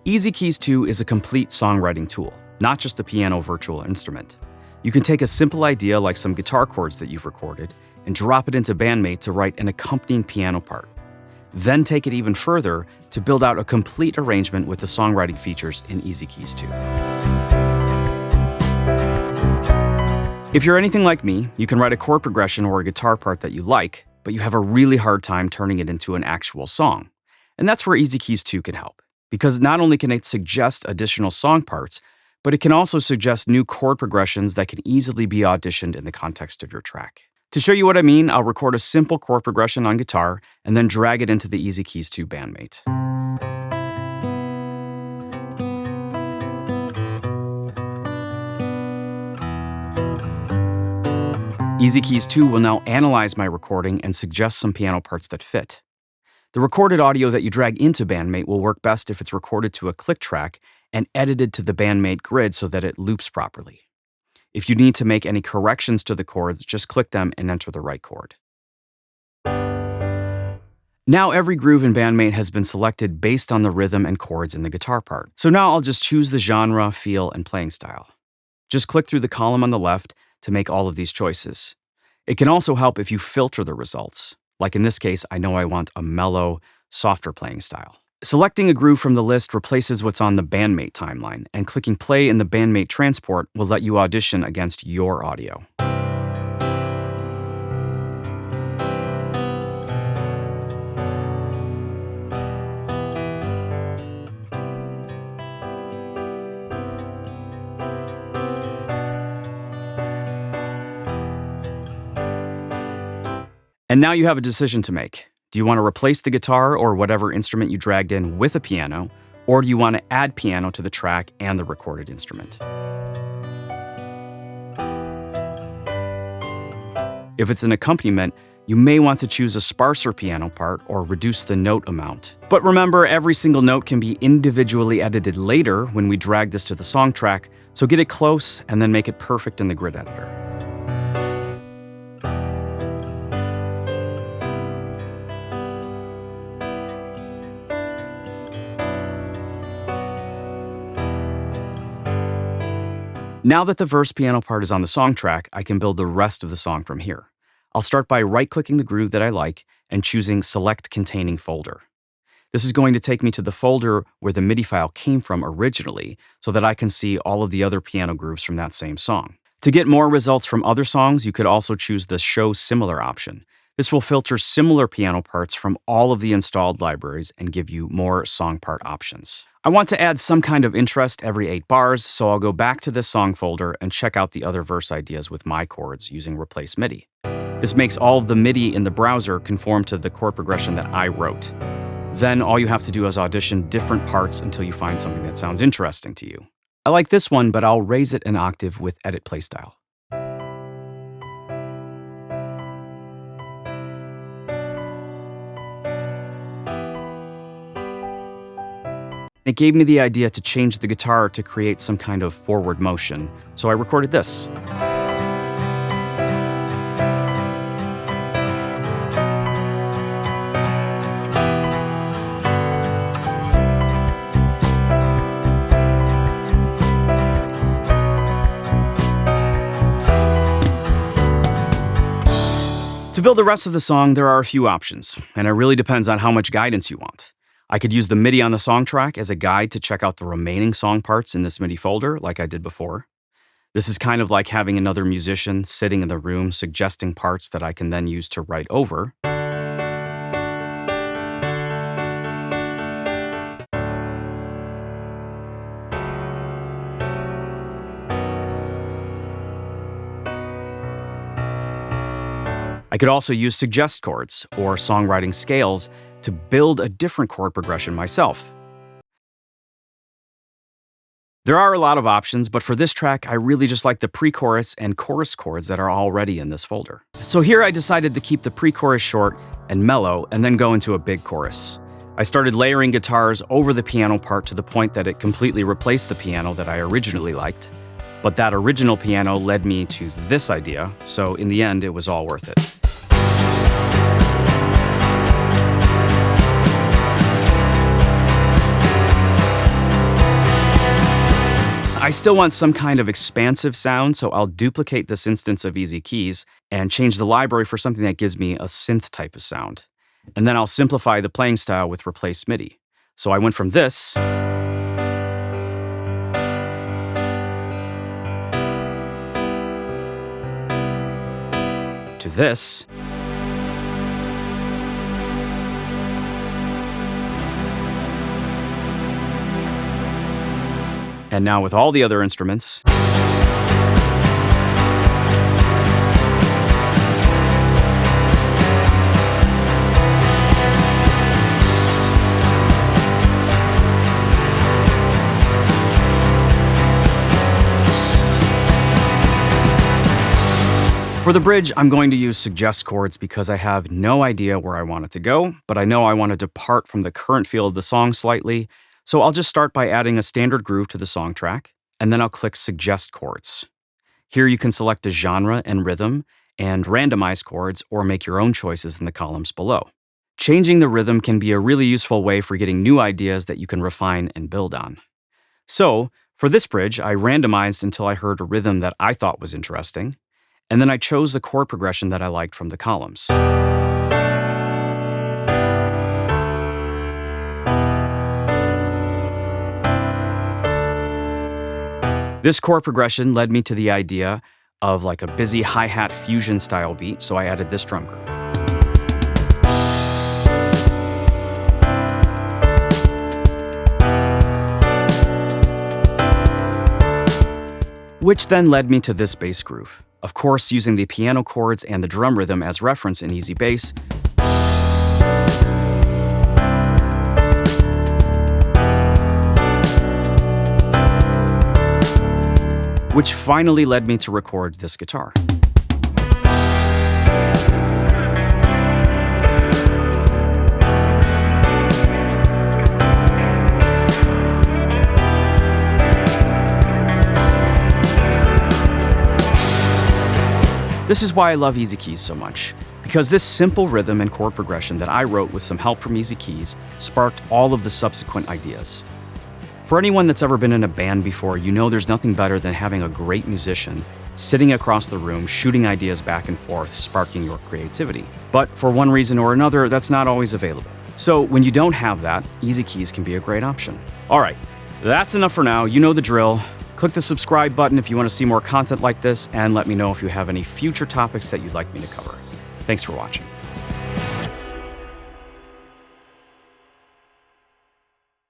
EZkeys 2 is a complete songwriting tool, not just a piano virtual instrument. You can take a simple idea like some guitar chords that you've recorded and drop it into Bandmate to write an accompanying piano part. Then take it even further to build out a complete arrangement with the songwriting features in EZkeys 2. If you're anything like me, you can write a chord progression or a guitar part that you like, but you have a really hard time turning it into an actual song. And that's where EZkeys 2 can help, because not only can it suggest additional song parts, but it can also suggest new chord progressions that can easily be auditioned in the context of your track. To show you what I mean, I'll record a simple chord progression on guitar and then drag it into the EZkeys 2 Bandmate. EZkeys 2 will now analyze my recording and suggest some piano parts that fit. The recorded audio that you drag into Bandmate will work best if it's recorded to a click track and edited to the Bandmate grid so that it loops properly. If you need to make any corrections to the chords, just click them and enter the right chord. Now every groove in Bandmate has been selected based on the rhythm and chords in the guitar part. So now I'll just choose the genre, feel, and playing style. Just click through the column on the left to make all of these choices. It can also help if you filter the results. Like in this case, I know I want a mellow, softer playing style. Selecting a groove from the list replaces what's on the Bandmate timeline, and clicking play in the Bandmate transport will let you audition against your audio. And now you have a decision to make. Do you want to replace the guitar or whatever instrument you dragged in with a piano, or do you want to add piano to the track and the recorded instrument? If it's an accompaniment, you may want to choose a sparser piano part or reduce the note amount. But remember, every single note can be individually edited later when we drag this to the song track, so get it close and then make it perfect in the grid editor. Now that the verse piano part is on the song track, I can build the rest of the song from here. I'll start by right-clicking the groove that I like and choosing Select Containing Folder. This is going to take me to the folder where the MIDI file came from originally so that I can see all of the other piano grooves from that same song. To get more results from other songs, you could also choose the Show Similar option. This will filter similar piano parts from all of the installed libraries and give you more song part options. I want to add some kind of interest every 8 bars, so I'll go back to this song folder and check out the other verse ideas with my chords using Replace MIDI. This makes all of the MIDI in the browser conform to the chord progression that I wrote. Then all you have to do is audition different parts until you find something that sounds interesting to you. I like this one, but I'll raise it an octave with Edit Playstyle. It gave me the idea to change the guitar to create some kind of forward motion, so I recorded this. To build the rest of the song, there are a few options, and it really depends on how much guidance you want. I could use the MIDI on the song track as a guide to check out the remaining song parts in this MIDI folder, like I did before. This is kind of like having another musician sitting in the room suggesting parts that I can then use to write over. I could also use suggest chords or songwriting scales to build a different chord progression myself. There are a lot of options, but for this track, I really just like the pre-chorus and chorus chords that are already in this folder. So here I decided to keep the pre-chorus short and mellow and then go into a big chorus. I started layering guitars over the piano part to the point that it completely replaced the piano that I originally liked. But that original piano led me to this idea, so in the end, it was all worth it. I still want some kind of expansive sound, so I'll duplicate this instance of EZkeys and change the library for something that gives me a synth type of sound. And then I'll simplify the playing style with replace MIDI. So I went from this to this, and now with all the other instruments. For the bridge, I'm going to use suggest chords because I have no idea where I want it to go, but I know I want to depart from the current feel of the song slightly, so I'll just start by adding a standard groove to the song track, and then I'll click suggest chords. Here you can select a genre and rhythm, and randomize chords, or make your own choices in the columns below. Changing the rhythm can be a really useful way for getting new ideas that you can refine and build on. So, for this bridge, I randomized until I heard a rhythm that I thought was interesting, and then I chose the chord progression that I liked from the columns. This chord progression led me to the idea of like a busy hi-hat fusion style beat, so I added this drum groove. Which then led me to this bass groove. Of course, using the piano chords and the drum rhythm as reference in EZ Bass, which finally led me to record this guitar. This is why I love EZkeys so much, because this simple rhythm and chord progression that I wrote with some help from EZkeys sparked all of the subsequent ideas. For anyone that's ever been in a band before, you know there's nothing better than having a great musician sitting across the room, shooting ideas back and forth, sparking your creativity. But for one reason or another, that's not always available. So when you don't have that, EZkeys can be a great option. All right, that's enough for now. You know the drill. Click the subscribe button if you want to see more content like this, and let me know if you have any future topics that you'd like me to cover. Thanks for watching.